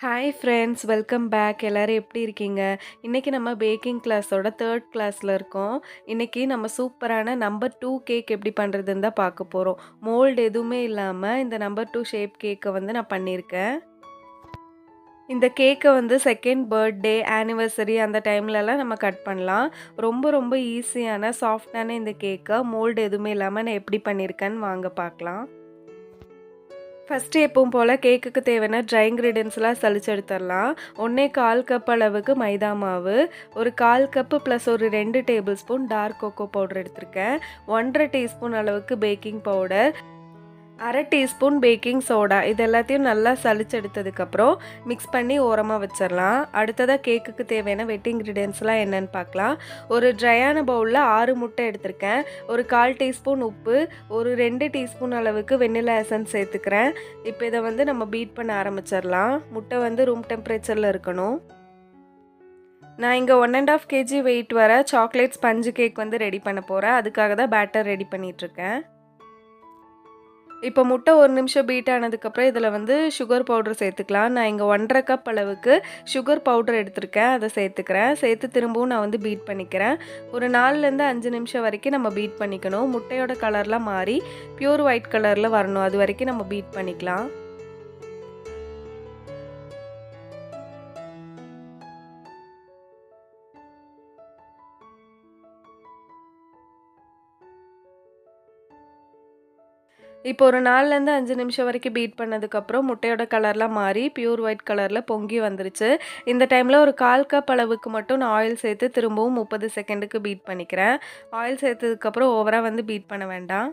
Hi friends, welcome back. எல்லாரும் எப்படி இருக்கீங்க? இன்னைக்கு நம்ம பேக்கிங் கிளாஸோட 3rd கிளாஸ்ல இருக்கோம். இன்னைக்கு நம்ம சூப்பரான நம்பர் 2 கேக் எப்படி பண்ணுறதுன்னு தான் பார்க்க போகிறோம். மோல்டு எதுவுமே இல்லாமல் இந்த நம்பர் 2 ஷேப் கேக்கை வந்து நான் பண்ணியிருக்கேன். இந்த கேக்கை வந்து 2nd பர்த்டே, ஆனிவர்சரி அந்த டைம்லலாம் நம்ம கட் பண்ணலாம். ரொம்ப ரொம்ப ஈஸியான சாஃப்டான இந்த கேக்கை மோல்டு எதுவுமே இல்லாமல் நான் எப்படி பண்ணியிருக்கேன்னு வாங்க பார்க்கலாம். ஃபஸ்ட்டு எப்பவும் போல் கேக்குக்கு தேவையான ட்ரை இன்க்ரீடியன்ஸ்லாம் சலிச்சு எடுத்துடலாம். 1/4 கப் அளவுக்கு மைதா மாவு, ஒரு 1/4 கப்பு ப்ளஸ் ஒரு 2 tablespoon dark cocoa powder எடுத்திருக்கேன், 1/2 டீஸ்பூன் அளவுக்கு baking powder, 1/2 teaspoon baking soda. இது எல்லாத்தையும் நல்லா சலிச்சு எடுத்ததுக்கப்புறம் மிக்ஸ் பண்ணி ஓரமாக வச்சிடலாம். அடுத்ததாக கேக்குக்கு தேவையான வெட் இன்க்ரீடியன்ஸ்லாம் என்னென்னு பார்க்கலாம். ஒரு ட்ரையான பவுலில் 6 முட்டை எடுத்திருக்கேன், ஒரு 1/4 டீஸ்பூன் உப்பு, ஒரு 2 டீஸ்பூன் அளவுக்கு வெண்ணிலா எசன்ஸ் சேர்த்துக்கிறேன். இப்போ இதை வந்து நம்ம பீட் பண்ண ஆரம்பிச்சிடலாம். முட்டை வந்து ரூம் டெம்பரேச்சரில் இருக்கணும். நான் இங்கே 1.5 kg வெயிட் வர சாக்லேட் ஸ்பஞ்சு கேக் வந்து ரெடி பண்ண போகிறேன். அதுக்காக தான் பேட்டர் ரெடி பண்ணிகிட்ருக்கேன். இப்போ முட்டை ஒரு நிமிஷம் பீட் ஆனதுக்கப்புறம் இதில் வந்து சுகர் பவுடர் சேர்த்துக்கலாம். நான் இங்கே 1.5 கப் அளவுக்கு சுகர் பவுடர் எடுத்திருக்கேன், அதை சேர்த்துக்கிறேன். சேர்த்து திரும்பவும் நான் வந்து பீட் பண்ணிக்கிறேன். ஒரு 4லேருந்து 5 நிமிஷம் வரைக்கும் நம்ம பீட் பண்ணிக்கணும். முட்டையோட கலர்லாம் மாறி பியூர் ஒயிட் கலரில் வரணும், அது வரைக்கும் நம்ம பீட் பண்ணிக்கலாம். இப்போ ஒரு 4லேருந்து 5 நிமிஷம் வரைக்கும் பீட் பண்ணதுக்கப்புறம் முட்டையோட கலர்லாம் மாறி பியூர் ஒயிட் கலரில் பொங்கி வந்துருச்சு. இந்த டைமில் ஒரு 1/4 கப் அளவுக்கு மட்டும் நான் ஆயில் சேர்த்து திரும்பவும் 30 செகண்டுக்கு பீட் பண்ணிக்கிறேன். ஆயில் சேர்த்ததுக்கப்புறம் ஓவராக வந்து பீட் பண்ண வேண்டாம்.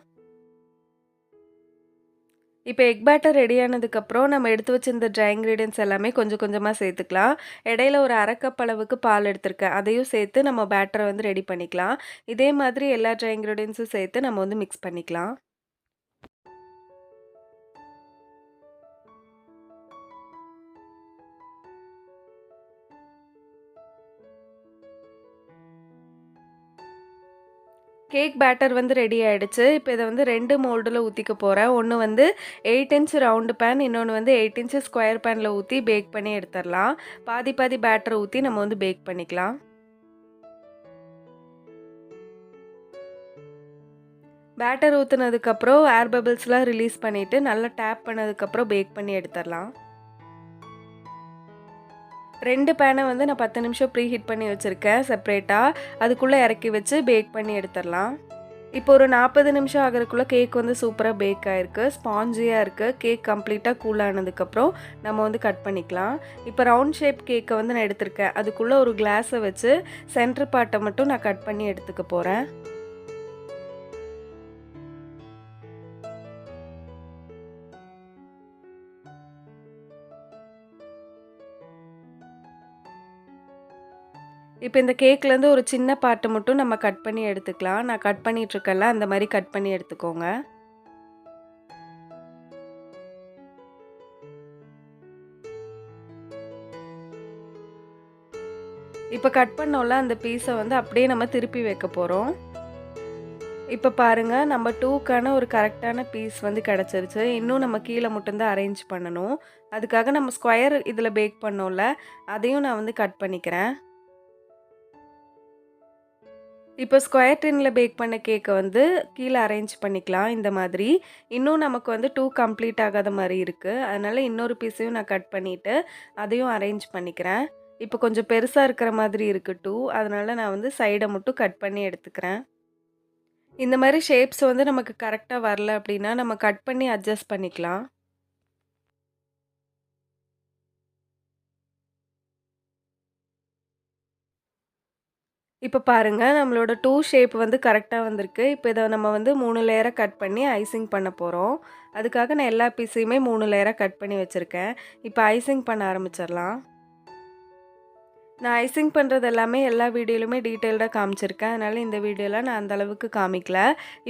இப்போ எக் பேட்டர் ரெடி ஆனதுக்கப்புறம் நம்ம எடுத்து வச்சிருந்த ட்ரை இன்க்ரீடியன்ஸ் எல்லாமே கொஞ்சம் கொஞ்சமாக சேர்த்துக்கலாம். இடையில ஒரு 1/2 கப் அளவுக்கு பால் எடுத்திருக்கேன், அதையும் சேர்த்து நம்ம பேட்டரை வந்து ரெடி பண்ணிக்கலாம். இதே மாதிரி எல்லா ட்ரை இன்க்ரீடியன்ஸும் சேர்த்து நம்ம வந்து மிக்ஸ் பண்ணிக்கலாம். கேக் பேட்டர் வந்து ரெடி ஆகிடுச்சு. இப்போ இதை வந்து 2 மோல்டில் ஊற்றிக்க போகிறேன். ஒன்று வந்து 8 இன்ச் ரவுண்டு பேன், இன்னொன்று வந்து 8 இன்ச் ஸ்கொயர் பேனில் ஊற்றி பேக் பண்ணி எடுத்துடலாம். பாதி பாதி பேட்டரை ஊற்றி நம்ம வந்து பேக் பண்ணிக்கலாம். பேட்டர் ஊற்றுனதுக்கப்புறம் ஏர் பபிள்ஸ்லாம் ரிலீஸ் பண்ணிவிட்டு நல்லா டேப் பண்ணதுக்கப்புறம் பேக் பண்ணி எடுத்துடலாம். 2 பேனை வந்து நான் 10 நிமிஷம் ப்ரீ ஹீட் பண்ணி வச்சுருக்கேன் செப்ரேட்டாக. அதுக்குள்ளே இறக்கி வச்சு பேக் பண்ணி எடுத்துடலாம். இப்போ ஒரு 40 நிமிஷம் ஆகிறதுக்குள்ளே கேக் வந்து சூப்பராக பேக் ஆகிருக்கு, ஸ்பாஞ்சியாக இருக்குது. கேக் கம்ப்ளீட்டாக கூல் ஆனதுக்கப்புறம் நம்ம வந்து கட் பண்ணிக்கலாம். இப்போ ரவுண்ட் ஷேப் கேக்கை வந்து நான் எடுத்திருக்கேன். அதுக்குள்ளே ஒரு கிளாஸை வச்சு சென்டர் பார்ட்டை மட்டும் நான் கட் பண்ணி எடுத்துக்க போகிறேன். இப்போ இந்த கேக்லேருந்து ஒரு சின்ன பார்ட்டை மட்டும் நம்ம கட் பண்ணி எடுத்துக்கலாம். நான் கட் பண்ணிகிட்ருக்கேன்ல, அந்த மாதிரி கட் பண்ணி எடுத்துக்கோங்க. இப்போ கட் பண்ணோம்ல அந்த பீஸை வந்து அப்படியே நம்ம திருப்பி வைக்க போகிறோம். இப்போ பாருங்கள், நம்ம 2க்கான ஒரு கரெக்டான பீஸ் வந்து கிடச்சிருச்சு. இன்னும் நம்ம கீழே மட்டும்தான் அரேஞ்ச் பண்ணணும். அதுக்காக நம்ம ஸ்கொயர் இதில் பேக் பண்ணோம்ல, அதையும் நான் வந்து கட் பண்ணிக்கிறேன். இப்போ ஸ்கொயர் டின்ல பேக் பண்ண கேக்கை வந்து கீழே அரேஞ்ச் பண்ணிக்கலாம் இந்த மாதிரி. இன்னும் நமக்கு வந்து 2 கம்ப்ளீட் ஆகாத மாதிரி இருக்குது. அதனால் இன்னொரு பீஸையும் நான் கட் பண்ணிவிட்டு அதையும் அரேஞ்ச் பண்ணிக்கிறேன். இப்போ கொஞ்சம் பெருசாக இருக்கிற மாதிரி இருக்குது 2, அதனால் நான் வந்து சைடை மட்டும் கட் பண்ணி எடுத்துக்கிறேன். இந்த மாதிரி ஷேப்ஸ் வந்து நமக்கு கரெக்டாக வரல அப்படின்னா நம்ம கட் பண்ணி அட்ஜஸ்ட் பண்ணிக்கலாம். இப்போ பாருங்கள், நம்மளோட 2 ஷேப் வந்து கரெக்டாக வந்திருக்கு. இப்போ இதை நம்ம வந்து 3 லேயராக கட் பண்ணி ஐசிங் பண்ண போகிறோம். அதுக்காக நான் எல்லா பீஸையுமே 3 லேயராக கட் பண்ணி வச்சுருக்கேன். இப்போ ஐசிங் பண்ண ஆரம்பிச்சிடலாம். நான் ஐசிங் பண்ணுறது எல்லாமே எல்லா வீடியோலையுமே டீட்டெயில்டாக காமிச்சிருக்கேன். அதனால் இந்த வீடியோவில் நான் அந்த அளவுக்கு காமிக்கல.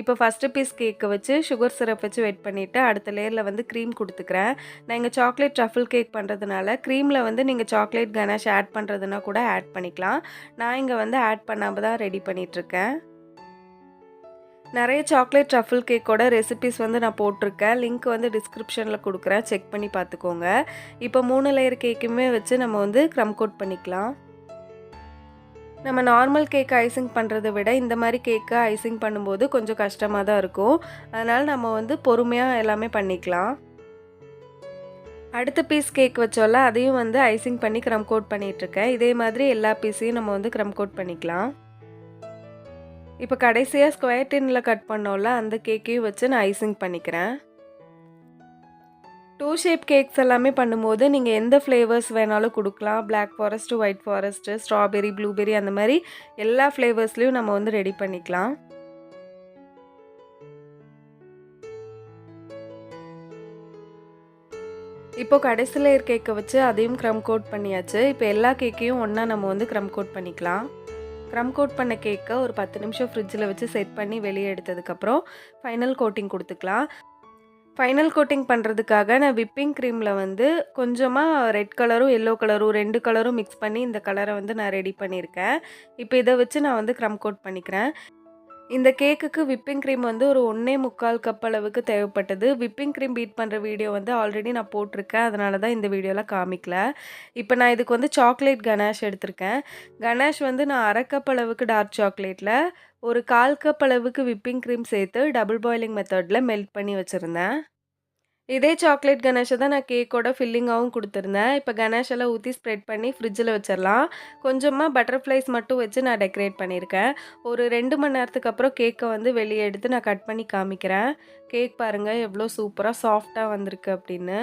இப்போ ஃபஸ்ட்டு பீஸ் கேக்கை வச்சு சுகர் சிரப் வச்சு வெட் பண்ணிவிட்டு அடுத்த லேயரில் வந்து க்ரீம் கொடுத்துக்கிறேன். நான் இங்கே சாக்லேட் ட்ரஃபிள் கேக் பண்ணுறதுனால க்ரீமில் வந்து நீங்கள் சாக்லேட் கனாஷ் ஆட் பண்ணுறதுனா கூட ஆட் பண்ணிக்கலாம். நான் இங்கே வந்து ஆட் பண்ணாமல் தான் ரெடி பண்ணிகிட்ருக்கேன். நிறைய சாக்லேட் ட்ரஃபிள் கேக்கோட ரெசிபீஸ் வந்து நான் போட்டிருக்கேன். லிங்க் வந்து டிஸ்கிரிப்ஷனில் கொடுக்குறேன். செக் பண்ணி பார்த்துக்கோங்க. இப்போ 3 லேயர் கேக்குமே வச்சு நம்ம வந்து க்ரம் கோட் பண்ணிக்கலாம். நம்ம நார்மல் கேக் ஐசிங் பண்ணுறதை விட இந்த மாதிரி கேக்கை ஐசிங் பண்ணும்போது கொஞ்சம் கஷ்டமாக தான் இருக்கும். அதனால் நம்ம வந்து பொறுமையாக எல்லாமே பண்ணிக்கலாம். அடுத்த பீஸ் கேக் வச்சோம்ல, அதையும் வந்து ஐசிங் பண்ணி க்ரம் கோட் பண்ணிகிட்ருக்கேன். இதே மாதிரி எல்லா பீஸையும் நம்ம வந்து க்ரம் கோட் பண்ணிக்கலாம். இப்போ கடைசியாக ஸ்கொயர் டின்னில் கட் பண்ணோம்ல, அந்த கேக்கையும் வச்சு நான் ஐசிங் பண்ணிக்கிறேன். 2 ஷேப் கேக்ஸ் எல்லாமே பண்ணும்போது நீங்கள் எந்த ஃப்ளேவர்ஸ் வேணாலும் கொடுக்கலாம். Black forest, white forest, strawberry, blueberry அந்த மாதிரி எல்லா ஃப்ளேவர்ஸ்லையும் நம்ம வந்து ரெடி பண்ணிக்கலாம். இப்போ கடைசி லேயர் கேக்கை வச்சு அதையும் க்ரம் கோட் பண்ணியாச்சு. இப்போ எல்லா கேக்கையும் ஒன்றா நம்ம வந்து க்ரம் கோட் பண்ணிக்கலாம். க்ரம் கோட் பண்ண கேக்கை ஒரு 10 நிமிஷம் ஃப்ரிட்ஜில் வச்சு செட் பண்ணி வெளியே எடுத்ததுக்கப்புறம் ஃபைனல் கோட்டிங் கொடுத்துக்கலாம். ஃபைனல் கோட்டிங் பண்ணுறதுக்காக நான் விப்பிங் க்ரீமில் வந்து கொஞ்சமாக ரெட் கலரும் எல்லோ கலரும் 2 கலரும் மிக்ஸ் பண்ணி இந்த கலரை வந்து நான் ரெடி பண்ணியிருக்கேன். இப்போ இதை வச்சு நான் வந்து க்ரம் கோட் பண்ணிக்கிறேன். இந்த கேக்குக்கு விப்பிங் க்ரீம் வந்து ஒரு 1.25 கப் அளவுக்கு தேவைப்பட்டது. விப்பிங் க்ரீம் பீட் பண்ணுற வீடியோ வந்து ஆல்ரெடி நான் போட்டிருக்கேன். அதனால தான் இந்த வீடியோவில் காமிக்கல. இப்போ நான் இதுக்கு வந்து சாக்லேட் கனாஷ் எடுத்திருக்கேன். கனாஷ் வந்து நான் 1/2 கப் அளவுக்கு டார்க் சாக்லேட்டில் ஒரு 1/4 கப் அளவுக்கு விப்பிங் க்ரீம் சேர்த்து டபுள் பாயிலிங் மெத்தடில் மெல்ட் பண்ணி வச்சுருந்தேன். இதே சாக்லேட் கணேஷை தான் நான் கேக்கோட ஃபில்லிங்காகவும் கொடுத்துருந்தேன். இப்போ கணேஷெல்லாம் ஊற்றி ஸ்ப்ரெட் பண்ணி ஃப்ரிட்ஜில் வச்சிடலாம். கொஞ்சமாக பட்டர்ஃப்ளைஸ் மட்டும் வச்சு நான் டெக்கரேட் பண்ணியிருக்கேன். ஒரு 2 மணி நேரத்துக்கு அப்புறம் கேக்கை வந்து வெளியே எடுத்து நான் கட் பண்ணி காமிக்கிறேன். கேக் பாருங்கள் எவ்வளோ சூப்பராக சாஃப்டாக வந்திருக்கு அப்படின்னு.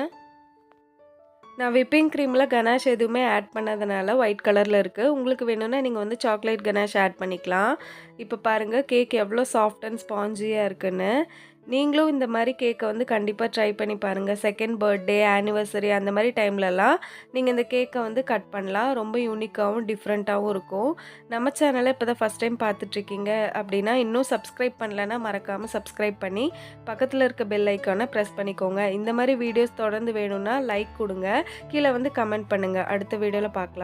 நான் விப்பிங் க்ரீமில் கனாஷ் எதுவுமே ஆட் பண்ணதுனால ஒயிட் கலரில் இருக்குது. உங்களுக்கு வேணும்னா நீங்கள் வந்து சாக்லேட் கனாஷ் ஆட் பண்ணிக்கலாம். இப்போ பாருங்கள் கேக் எவ்வளோ சாஃப்ட் அண்ட் ஸ்பாஞ்சியாக இருக்குன்னு. நீங்களும் இந்த மாதிரி கேக்கை வந்து கண்டிப்பாக ட்ரை பண்ணி பாருங்கள். செகண்ட் பர்த்டே, ஆனிவர்சரி அந்த மாதிரி டைம்லலாம் நீங்கள் இந்த கேக்கை வந்து கட் பண்ணலாம். ரொம்ப யூனிக்காகவும் டிஃப்ரெண்ட்டாகவும் இருக்கும். நம்ம சேனலை இப்போ தான் ஃபஸ்ட் டைம் பார்த்துட்ருக்கீங்க அப்படின்னா இன்னும் சப்ஸ்கிரைப் பண்ணலைன்னா மறக்காமல் சப்ஸ்கிரைப் பண்ணி பக்கத்தில் இருக்க பெல் ஐக்கானை ப்ரெஸ் பண்ணிக்கோங்க. இந்த மாதிரி வீடியோஸ் தொடர்ந்து வேணும்னா லைக் கொடுங்க. கீழே வந்து கமெண்ட் பண்ணுங்கள். அடுத்த வீடியோவில் பார்க்கலாம்.